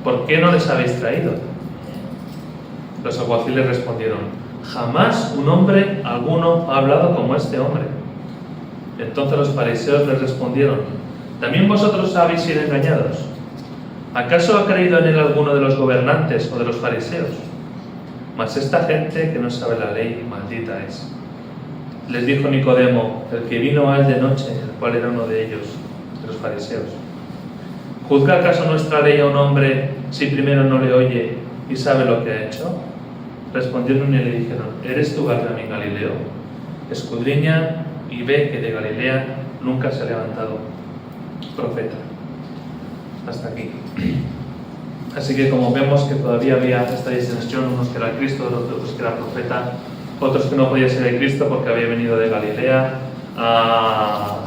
¿por qué no les habéis traído? Los alguaciles respondieron, jamás un hombre alguno ha hablado como este hombre. Entonces los fariseos les respondieron, ¿también vosotros habéis sido engañados? ¿Acaso ha creído en él alguno de los gobernantes o de los fariseos? Mas esta gente que no sabe la ley, maldita es. Les dijo Nicodemo, el que vino a él de noche, el cual era uno de ellos, de los fariseos. ¿Juzga acaso nuestra ley a un hombre si primero no le oye y sabe lo que ha hecho? Respondieron y le dijeron, ¿eres tú también Galileo? Escudriña y ve que de Galilea nunca se ha levantado profeta. Hasta aquí. Así que como vemos que todavía había esta disensión, unos que era Cristo, otros que era profeta, otros que no podía ser el Cristo porque había venido de Galilea.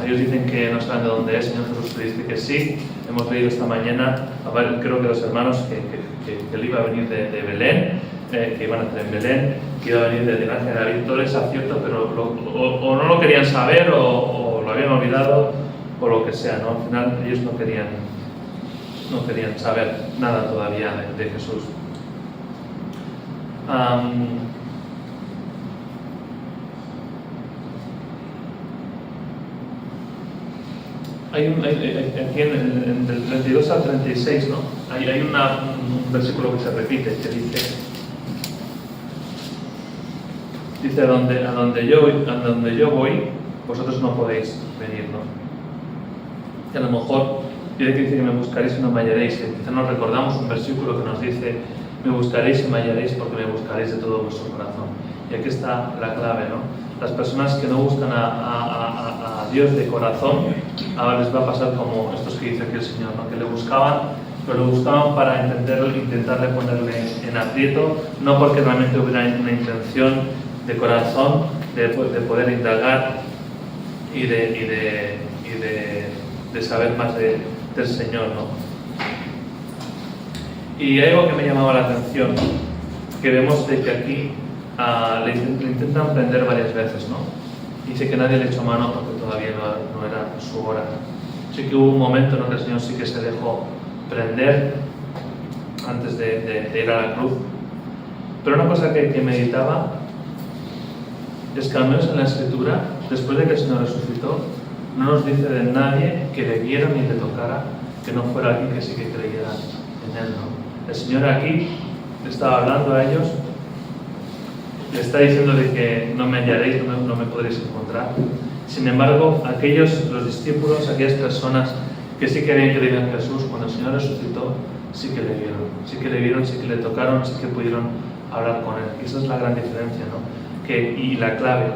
Ellos dicen que no saben de dónde es, Señor Jesús te dice que sí. Hemos leído esta mañana, creo que los hermanos, que él iba a venir de Belén, que iban a estar en Belén, que iba a venir de linaje de David. Todo es acierto, pero o no lo querían saber, o lo habían olvidado, o lo que sea, ¿no? Al final ellos no querían saber nada todavía de Jesús. Aquí del 32 al 36, ¿no? Hay un versículo que se repite, que dice a donde yo voy, vosotros no podéis venir, ¿no? Y a lo mejor dice que me buscaréis y no me hallaréis. Quizá nos recordamos un versículo que nos dice, me buscaréis y me hallaréis porque me buscaréis de todo vuestro corazón. Y aquí está la clave, ¿no? Las personas que no buscan a Dios de corazón, ahora les va a pasar como estos que dice aquí el Señor, ¿no? Que le buscaban, pero lo buscaban para intentarle ponerle en aprieto, no porque realmente hubiera una intención de corazón de poder indagar y de saber más del Señor, ¿no? Y hay algo que me llamaba la atención, que vemos de que aquí le intentan prender varias veces, ¿no? Dice que nadie le echó mano porque todavía no era su hora. Sí que hubo un momento en que el Señor sí que se dejó prender antes de ir a la cruz. Pero una cosa que meditaba es que al menos en la Escritura, después de que el Señor resucitó, no nos dice de nadie que le viera ni le tocara, que no fuera alguien que sí que creyera en Él, ¿no? El Señor aquí le estaba hablando a ellos, le está diciendo de que no me hallaréis, no me podréis encontrar. Sin embargo, los discípulos, aquellas personas que sí que habían creído en Jesús, cuando el Señor resucitó, sí que le vieron, sí que le tocaron, sí que pudieron hablar con Él. Y esa es la gran diferencia, ¿no? Y la clave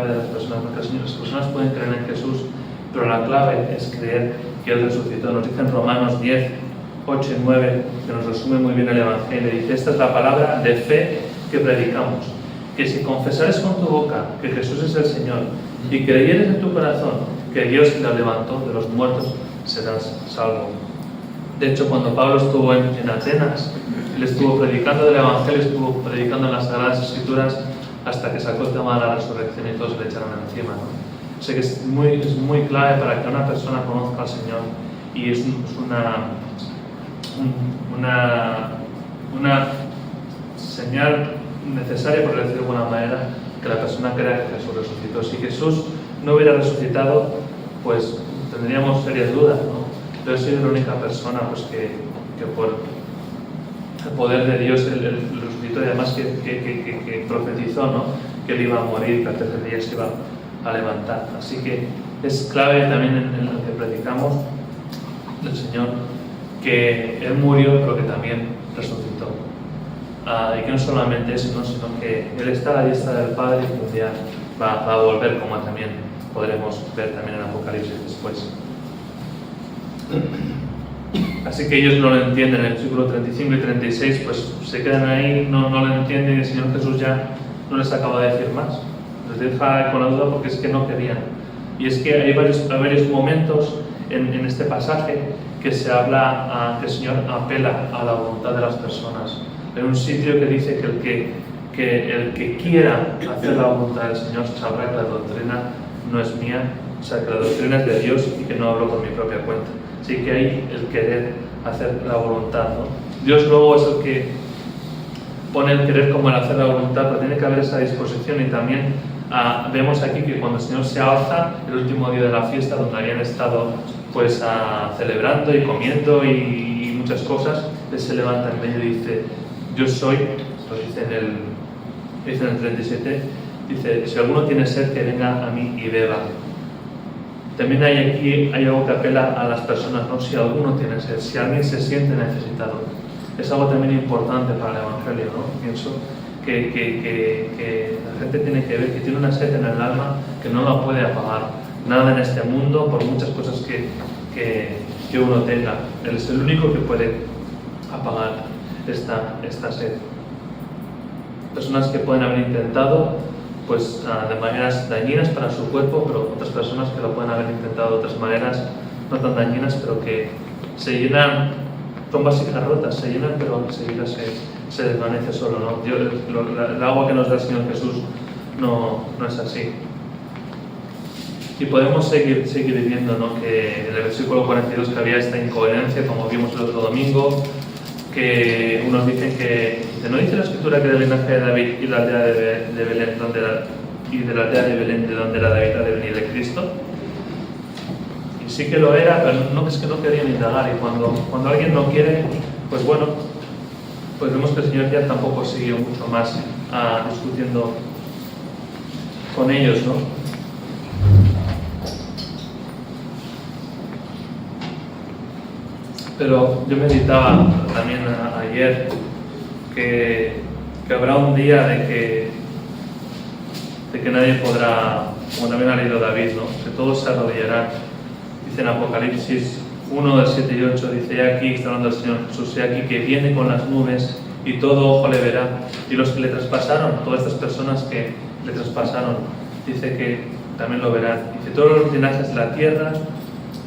de las personas, porque las personas pueden creer en Jesús, pero la clave es creer que Él resucitó. Nos dice en Romanos 10, 8 y 9, que nos resume muy bien el Evangelio, dice: esta es la palabra de fe que predicamos, que si confesares con tu boca que Jesús es el Señor y creyeres en tu corazón que Dios le levantó de los muertos, serás salvo. De hecho, cuando Pablo estuvo en Atenas, él estuvo predicando del Evangelio, estuvo predicando en las Sagradas Escrituras hasta que sacó el tema de la resurrección y todos le echaron encima, ¿no? O sea que es muy clave para que una persona conozca al Señor, y es una señal necesaria, por decirlo de alguna manera, que la persona crea que Jesús resucitó. Si Jesús no hubiera resucitado, pues tendríamos serias dudas, ¿no? Pero soy la única persona pues, que por el poder de Dios el resucitó, y además que profetizó, ¿no? Que él iba a morir, que al tercer día se iba a levantar. Así que es clave también en lo que predicamos del Señor, que Él murió, pero que también resucitó. Y que no solamente eso, ¿no? Sino que Él está a la diestra del Padre y que un día va a volver, como también podremos ver también en Apocalipsis después. Así que ellos no lo entienden. En el versículo 35 y 36 pues se quedan ahí, no lo entienden, y el Señor Jesús ya no les acaba de decir más. Les deja con la duda porque es que no querían. Y es que hay varios momentos en este pasaje que se habla, que el Señor apela a la voluntad de las personas. En un sitio que dice que el que quiera hacer la voluntad del Señor sabrá que la doctrina no es mía, o sea, que la doctrina es de Dios y que no hablo por mi propia cuenta. Así que hay el querer hacer la voluntad, ¿no? Dios luego es el que pone el querer como el hacer la voluntad, pero tiene que haber esa disposición. Y también vemos aquí que cuando el Señor se alza, el último día de la fiesta, donde habían estado pues celebrando y comiendo y muchas cosas, Él se levanta en medio y dice: yo soy, lo dice en el 37, dice: si alguno tiene sed, que venga a mí y beba. También hay algo que apela a las personas, ¿no? Si alguno tiene sed, si alguien se siente necesitado. Es algo también importante para el Evangelio, ¿no? Pienso que la gente tiene que ver que tiene una sed en el alma que no la puede apagar nada en este mundo, por muchas cosas que uno tenga. Él es el único que puede apagar esta sed. Personas que pueden haber intentado pues de maneras dañinas para su cuerpo, pero otras personas que lo pueden haber intentado de otras maneras no tan dañinas, pero que se llenan, son vasijas rotas, se llenan, pero enseguida se desvanece solo, ¿no? El agua que nos da el Señor Jesús no es así. Y podemos seguir viendo, ¿no? Que en el versículo 42 que había esta incoherencia, como vimos el otro domingo, que unos dicen que no dice la Escritura que del linaje de David y la aldea de Belén, de la aldea de Belén, de donde era David, ha de venir de Cristo. Y sí que lo era, pero no es que no querían indagar. Y cuando alguien no quiere, pues bueno, pues vemos que el Señor ya tampoco siguió mucho más discutiendo con ellos, ¿no? Pero yo meditaba también ayer que habrá un día de que nadie podrá, como también ha leído David, ¿no? Que todos se arrodillarán. Dice en Apocalipsis 1, del 7 y 8, dice: he aquí, está hablando el Señor Jesús, he aquí que viene con las nubes y todo ojo le verá. Y los que le traspasaron, todas estas personas que le traspasaron, dice que también lo verán. Dice: todos los linajes de la tierra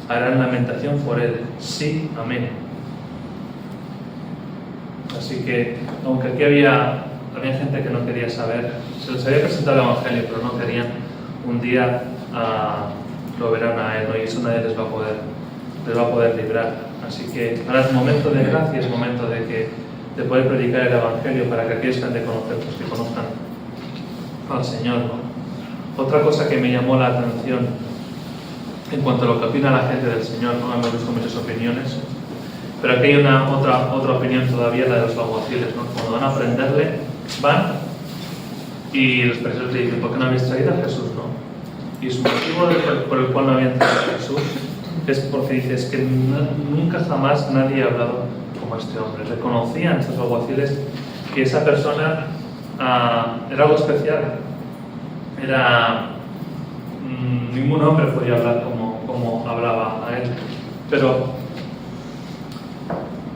harán lamentación por él. Sí, amén. Así que, aunque aquí había gente que no quería saber, se les había presentado el Evangelio, pero no querían, un día lo verán a él, ¿no? Y eso nadie les va a poder librar. Así que ahora es momento de gracia, es momento de poder predicar el Evangelio para que aquellos que han de conocer, pues que conozcan al Señor, ¿no? Otra cosa que me llamó la atención en cuanto a lo que opina la gente del Señor, ¿no? Hemos visto muchas opiniones, pero aquí hay otra opinión todavía, la de los alguaciles, ¿no? Cuando van a prenderle, van y los presos le dicen: ¿por qué no habéis traído a Jesús, no? Y su motivo por el cual no habían traído a Jesús es porque dices que nunca jamás nadie ha hablado como este hombre. Reconocían estos alguaciles que esa persona era algo especial. Ningún hombre podía hablar como hablaba a él.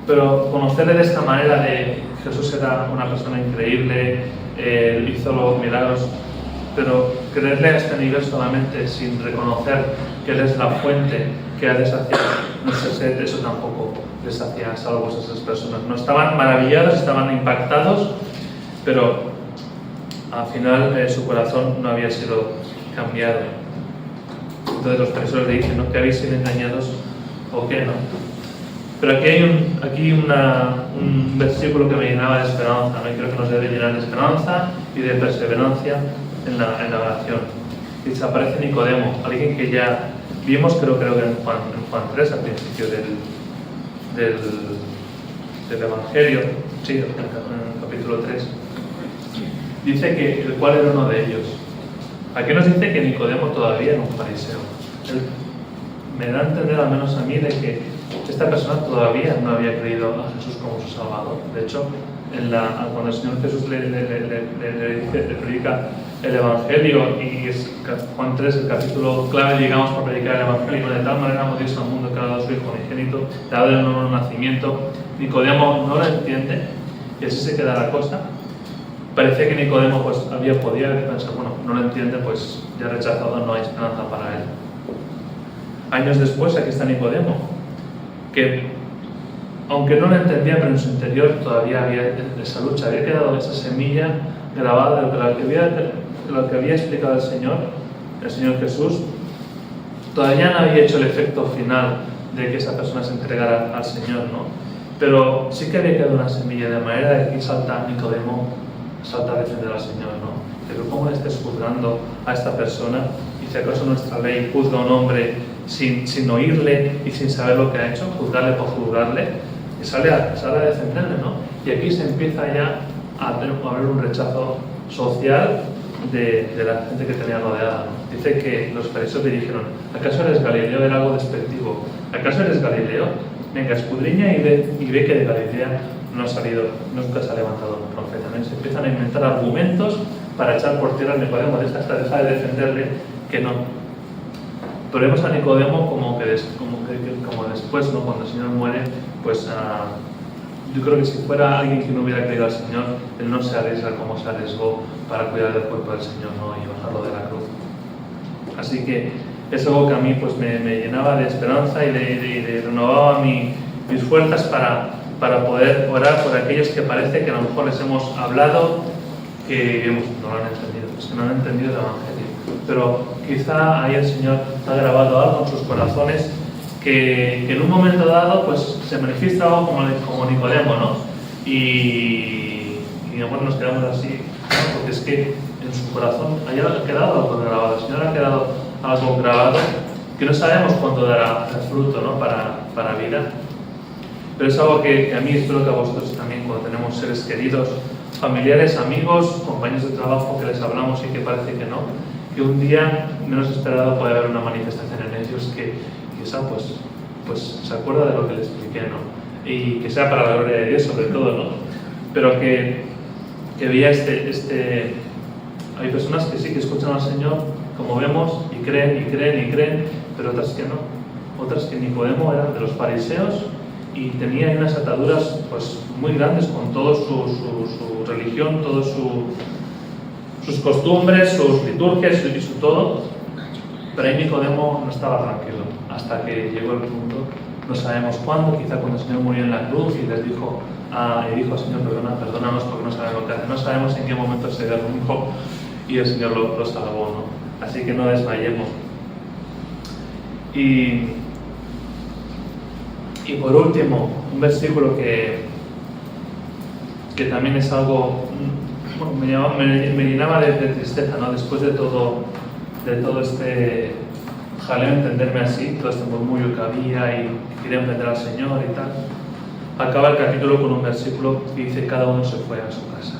Pero conocerle de esta manera, de Jesús era una persona increíble, hizo los milagros, pero creerle a este nivel solamente sin reconocer que Él es la fuente que ha de saciar nuestra sed, eso tampoco les hacía salvos a esas personas. No estaban maravillados, estaban impactados, pero al final su corazón no había sido cambiado. Entonces los presos le dicen: ¿no? ¿Que habéis sido engañados o qué, no? Pero aquí hay un versículo que me llenaba de esperanza, ¿no? Y creo que nos debe llenar de esperanza y de perseverancia en la oración. Dice: aparece Nicodemo, alguien que ya vimos, creo que en Juan 3, al principio del Evangelio, sí, en el capítulo 3. Dice que el cual era uno de ellos. Aquí nos dice que Nicodemo todavía era un fariseo. Él me da a entender, al menos a mí, de que esta persona todavía no había creído a Jesús como su Salvador. De hecho, cuando el Señor Jesús le predica el Evangelio, y es Juan 3, el capítulo clave, digamos, para predicar el Evangelio: de tal manera amó Dios al mundo que ha dado a su Hijo unigénito, le ha dado un nuevo nacimiento. Nicodemo no lo entiende, y así se queda la cosa. Parecía que Nicodemo pues podía pensar: bueno, no lo entiende, pues ya rechazado, no hay esperanza para él. Años después, aquí está Nicodemo, que aunque no lo entendía, pero en su interior todavía había esa lucha, había quedado esa semilla grabada de lo que había explicado el Señor Jesús. Todavía no había hecho el efecto final de que esa persona se entregara al Señor, ¿no? Pero sí que había quedado una semilla, de manera de que aquí salta Nicodemo, salta a defender al Señor, ¿no? Pero ¿cómo le estés juzgando a esta persona? Y si acaso nuestra ley juzga a un hombre sin oírle y sin saber lo que ha hecho, juzgarle por juzgarle, y sale a defenderle, ¿no? Y aquí se empieza ya a haber un rechazo social de la gente que tenía rodeada, ¿no? Dice que los fariseos le dijeron: ¿acaso eres Galileo? Era algo despectivo. ¿Acaso eres Galileo? Venga, escudriña y ve que de Galilea nunca se ha levantado un profeta, ¿no? Se empiezan a inventar argumentos para echar por tierra a Nicodemo, hasta dejar de defenderle, que no. Pero vemos a Nicodemo como después, ¿no? Cuando el Señor muere, pues yo creo que si fuera alguien que no hubiera creído al Señor, él no se arriesga como se arriesgó para cuidar del cuerpo del Señor, ¿no? Y bajarlo de la cruz. Así que es algo que a mí pues me llenaba de esperanza y de renovaba mis fuerzas para poder orar por aquellos que parece que a lo mejor les hemos hablado, que no lo han entendido, pues que no han entendido el Evangelio. Pero quizá ahí el Señor ha grabado algo en sus corazones que en un momento dado pues se manifiesta algo como Nicodemo, ¿no? Y bueno, nos quedamos así, ¿no? Porque es que en su corazón ha quedado algo grabado, el Señor ha quedado algo grabado que no sabemos cuándo dará el fruto, ¿no? para vida. Pero es algo que a mí, espero que a vosotros también, cuando tenemos seres queridos, familiares, amigos, compañeros de trabajo que les hablamos y que parece que no, que un día menos esperado puede haber una manifestación en ellos que quizá pues se acuerda de lo que les expliqué, ¿no? Y que sea para la gloria de Dios sobre todo, ¿no? Pero que veía hay personas que sí que escuchan al Señor, como vemos, y creen, pero otras que no. Otras que Nicodemo eran de los fariseos y tenía unas ataduras pues muy grandes con toda su religión, todas sus costumbres, sus liturgias y su todo. Pero ahí Nicodemo no estaba tranquilo, hasta que llegó el punto no sabemos cuándo, quizá cuando el Señor murió en la cruz y les dijo, Señor, perdónanos porque no sabemos lo que hace. No sabemos en qué momento se derrumbó y el Señor lo salvó, ¿no? Así que no desmayemos. Y por último, un versículo que también es algo, bueno, me llenaba de tristeza, ¿no? Después de todo este jaleo, entenderme así, todo este murmullo que había y quería enfrentar al Señor y tal, acaba el capítulo con un versículo que dice: cada uno se fue a su casa.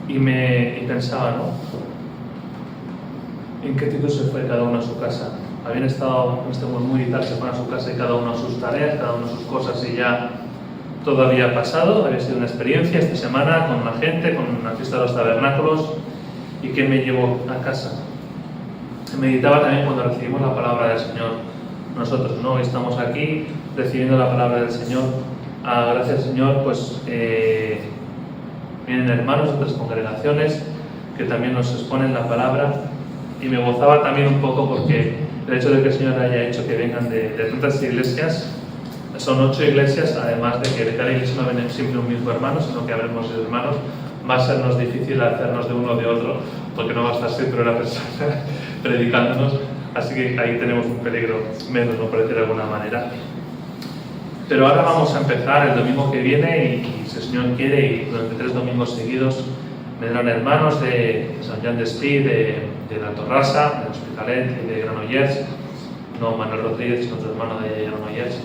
Y pensaba, ¿no? ¿En qué actitud se fue cada uno a su casa? Habían estado en este murmullo y tal, se fueron a su casa y cada uno a sus tareas, cada uno a sus cosas, y ya todo había pasado. Había sido una experiencia esta semana con la gente, con la fiesta de los tabernáculos. ¿Y qué me llevó a casa? Meditaba también cuando recibimos la palabra del Señor. Nosotros, ¿no? Estamos aquí recibiendo la palabra del Señor. Gracias, Señor, pues vienen hermanos de otras congregaciones que también nos exponen la palabra, y me gozaba también un poco porque el hecho de que el Señor haya hecho que vengan de tantas iglesias. Son 8 iglesias, además de que de cada iglesia no vienen siempre un mismo hermano, sino que habremos de hermanos. Va a sernos difícil hacernos de uno o de otro, porque no va a estar siempre una persona predicándonos, así que ahí tenemos un peligro menos, ¿no? Por decir de alguna manera. Pero ahora vamos a empezar el domingo que viene, y si el Señor quiere, y durante 3 domingos seguidos vendrán hermanos de San Joan d'Espí, de la Torrasa, de Hospitalet y de Granollers, no Manuel Rodríguez, sino otro hermano de Granollers,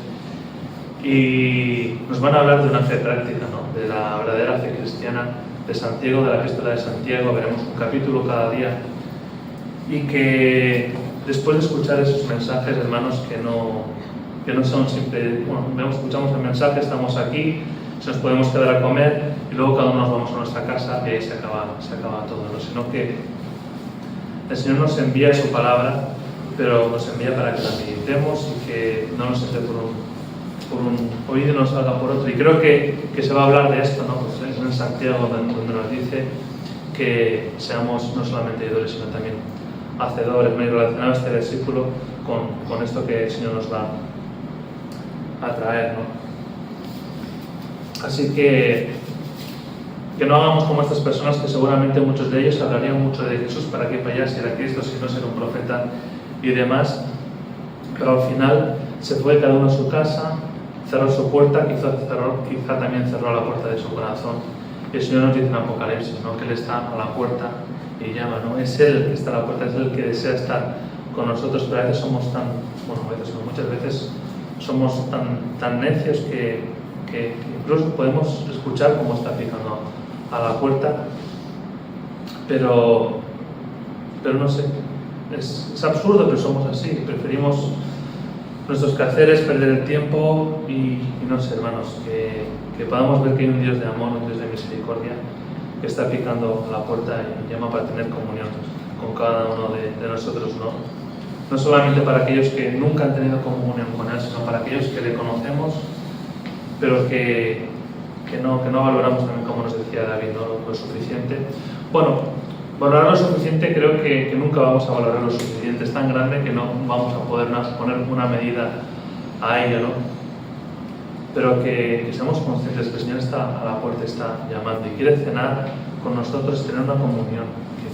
y nos van a hablar de una fe práctica, ¿no? De la verdadera fe cristiana de Santiago, de la epístola de Santiago. Veremos un capítulo cada día, y que después de escuchar esos mensajes, hermanos, que no son siempre, bueno, escuchamos el mensaje, estamos aquí, nos podemos quedar a comer y luego cada uno nos vamos a nuestra casa y ahí se acaba todo, ¿no? Sino que el Señor nos envía su palabra, pero nos envía para que la meditemos y que no nos entre por un oído y no nos salga por otro. Y creo que se va a hablar de esto, ¿no? Pues es en Santiago donde nos dice que seamos no solamente oidores, sino también hacedores. Me he relacionado este versículo con esto que el Señor nos va a traer, ¿no? Así que no hagamos como estas personas, que seguramente muchos de ellos hablarían mucho de Jesús, para qué para allá, si era Cristo, si no, era un profeta y demás, pero al final se fue cada uno a su casa, cerró su puerta, quizá también cerró la puerta de su corazón. Y el Señor nos dice en Apocalipsis, ¿no? Que Él está a la puerta y llama, ¿no? Es Él el que está a la puerta, es Él el que desea estar con nosotros, pero a veces somos muchas veces somos tan necios que incluso podemos escuchar cómo está picando a la puerta, pero no sé, es absurdo, pero somos así. Preferimos nuestros quehaceres, perder el tiempo y no sé, hermanos, que podamos ver que hay un Dios de amor, un Dios de misericordia, que está picando a la puerta y llama para tener comunión con cada uno de nosotros, ¿no? No solamente para aquellos que nunca han tenido comunión con Él, sino para aquellos que le conocemos, pero que no valoramos también, como nos decía David, ¿no? Lo suficiente. Bueno, valorar lo suficiente, creo que nunca vamos a valorar lo suficiente. Es tan grande que no vamos a poder poner una medida a ello, ¿no? Pero que seamos conscientes que el Señor está a la puerta, está llamando y quiere cenar con nosotros, tener una comunión,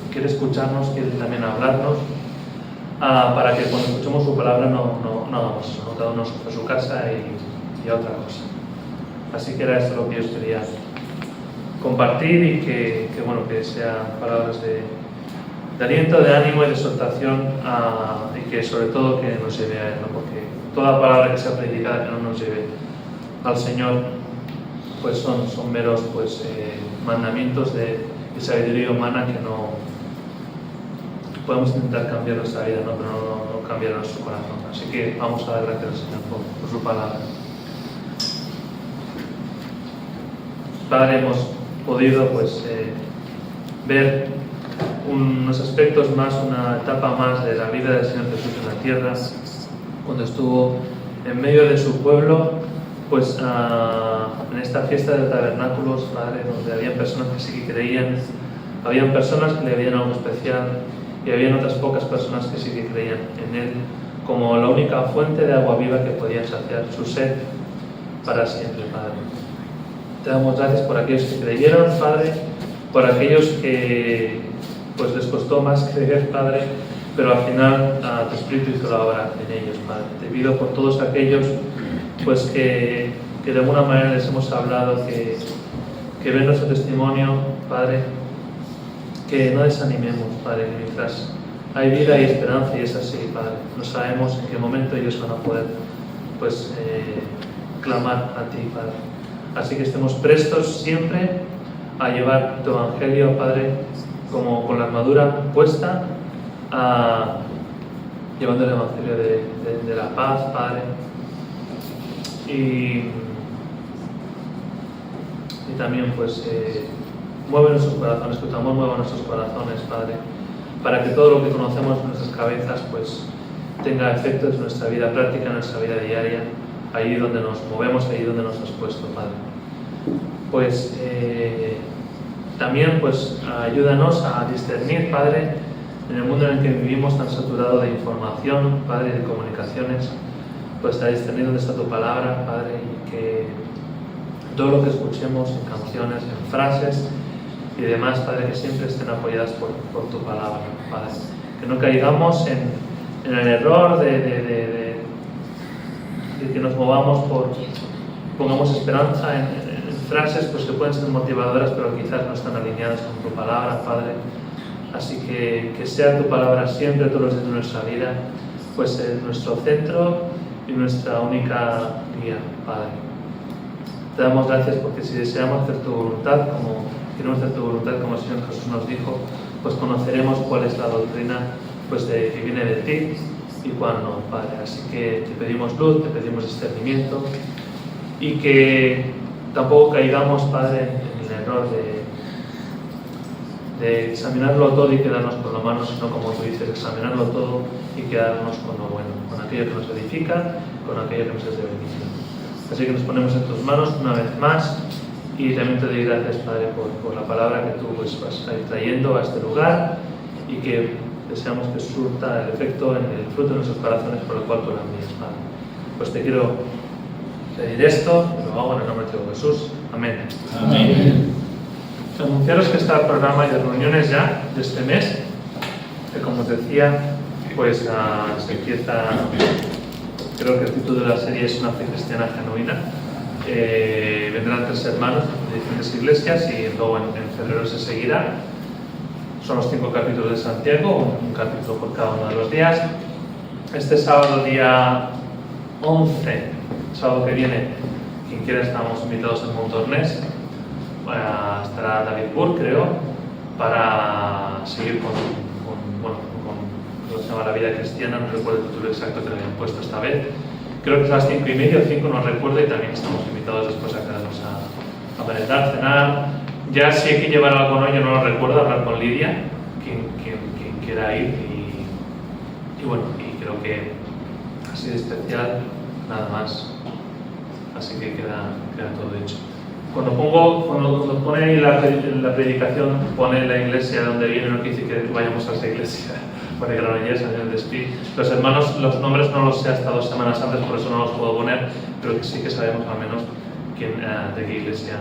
que quiere escucharnos, quiere también hablarnos, para que cuando escuchemos su palabra no hagamos eso, ¿no? Cada uno a su casa y a otra cosa. Así que era esto lo que yo quería compartir, y que sean palabras de aliento, de ánimo y de exhortación, y que sobre todo que nos lleve a Él, ¿no? Porque toda palabra que sea predicada que no nos lleve al Señor, pues son meros mandamientos de sabiduría humana, que no podemos intentar cambiar nuestra vida, ¿no? Pero no cambiar nuestro corazón. Así que vamos a dar gracias al Señor por su palabra. Padre, hemos podido ver unos aspectos más, una etapa más de la vida del Señor Jesús en la tierra, cuando estuvo en medio de su pueblo, en esta fiesta de tabernáculos, Padre, donde había personas que sí que creían, habían personas que le veían algo especial, y había otras pocas personas que sí que creían en Él como la única fuente de agua viva que podía saciar su sed para siempre, Padre. Te damos gracias por aquellos que creyeron, Padre, por aquellos que pues les costó más creer, Padre, pero al final tu Espíritu hizo la obra en ellos, Padre. Te pido por todos aquellos pues que de alguna manera les hemos hablado, que ven nuestro testimonio, Padre, que no desanimemos, Padre, que mientras hay vida y esperanza, y es así, Padre. No sabemos en qué momento ellos van a poder pues clamar a ti, Padre. Así que estemos prestos siempre a llevar tu Evangelio, Padre, como con la armadura puesta, llevando el Evangelio de la paz, Padre. Y también pues mueve nuestros corazones, que tu amor mueva nuestros corazones, Padre, para que todo lo que conocemos en nuestras cabezas pues tenga efectos en nuestra vida práctica, en nuestra vida diaria, allí donde nos movemos, allí donde nos has puesto, Padre. Pues también pues ayúdanos a discernir, Padre, en el mundo en el que vivimos tan saturado de información, Padre, de comunicaciones, pues a discernir dónde está tu palabra, Padre, y que todo lo que escuchemos en canciones, en frases y demás, Padre, que siempre estén apoyadas por tu palabra, Padre. Que no caigamos en el error de que nos movamos pongamos esperanza en frases pues, que pueden ser motivadoras, pero quizás no están alineadas con tu palabra, Padre. Así que sea tu palabra siempre, todos los días de nuestra vida, pues nuestro centro y nuestra única guía, Padre. Te damos gracias porque si deseamos hacer tu voluntad, como queremos hacer tu voluntad, como el Señor Jesús nos dijo, pues conoceremos cuál es la doctrina pues que viene de ti y cuál no, Padre. Así que te pedimos luz, te pedimos discernimiento y que tampoco caigamos, Padre, en el error de examinarlo todo y quedarnos con lo malo, sino como tú dices, examinarlo todo y quedarnos con lo bueno, con aquello que nos edifica, con aquello que nos es de bendición. Así que nos ponemos en tus manos una vez más y también te doy gracias, Padre, por la palabra que tú pues, vas a ir trayendo a este lugar y que deseamos que surta el efecto en el fruto de nuestros corazones por el cual tú la envías, Padre. Pues te quiero pedir esto, y lo hago en el nombre de Jesús. Amén. Amén. Anunciaros que está el programa de reuniones ya de este mes, que como os decía, pues se empieza, creo que el título de la serie es Una fe cristiana genuina. Vendrán 3 hermanos de diferentes iglesias y luego en febrero se seguirá. Son los 5 capítulos de Santiago, un capítulo por cada uno de los días. Este sábado, día 11, sábado que viene, quien quiera, estamos invitados en Montornès. Estará David Burr, creo, para seguir con lo que se llama La vida cristiana. No recuerdo el título exacto que le habían puesto esta vez. Creo que es a las 5:30 o 5, no recuerdo, y también estamos invitados después a quedarnos a merendar, cenar. Ya si hay que llevar algo, no, yo no lo recuerdo, hablar con Lidia, quien quiera ir, y bueno, y creo que así de especial, nada más. Así que queda todo hecho. Cuando pone ahí la predicación, pone la iglesia donde viene, no quiere decir que vayamos a esa iglesia, pone Granollers, en el Despí. Los hermanos, los nombres no los sé hasta 2 semanas antes, por eso no los puedo poner, pero sí que sabemos al menos de qué iglesia